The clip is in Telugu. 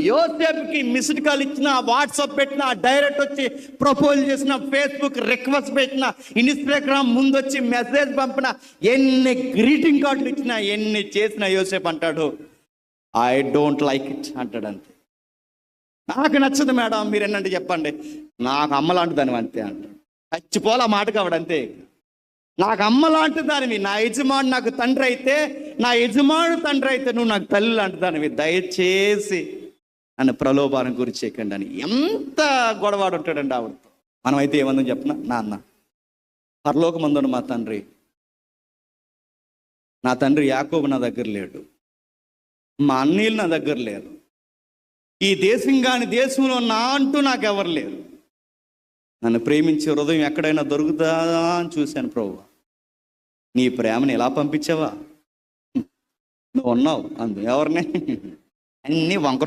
యోసేపుకి మిస్డ్ కాల్ ఇచ్చిన, వాట్సాప్ పెట్టిన, డైరెక్ట్ వచ్చి ప్రపోజ్ చేసిన, ఫేస్బుక్ రిక్వెస్ట్ పెట్టిన, ఇన్స్టాగ్రామ్ ముందు వచ్చి మెసేజ్ పంపిన, ఎన్ని గ్రీటింగ్ కార్డులు ఇచ్చినా, ఎన్ని చేసినా యోసేపు అంటాడు, ఐ డోంట్ లైక్ ఇట్ అంటాడు. అంతే, నాకు నచ్చదు మేడం, మీరు ఏంటంటే చెప్పండి, నాకు అమ్మ లాంటి దాని అంతే అంటాడు. చచ్చిపోలే మాట కావడం అంతే. నాకు అమ్మ లాంటి దానివి, నా యజమాడు నాకు తండ్రి అయితే, నా యజమాడు తండ్రి అయితే నువ్వు నాకు తల్లి లాంటి దానివి, దయచేసి నన్ను ప్రలోభానికి గురి చేయకండి అని ఎంత గొడవాడు ఉంటాడండి ఆవిడతో. మనమైతే ఏమందని చెప్పనా, నాన్న పరలోకమందున్న మా తండ్రి, నా తండ్రి యాకోబు నా దగ్గర లేడు, మా అన్నీళ్ళు నా దగ్గర లేరు, ఈ దేశం కాని దేశంలో నా అంటూ నాకెవరు లేరు, నన్ను ప్రేమించే హృదయం ఎక్కడైనా దొరుకుతా అని చూశాను ప్రభువా, నీ ప్రేమని ఎలా పంపించావా, నువ్వు ఉన్నావు అందు ఎవరిని అన్నీ వంకర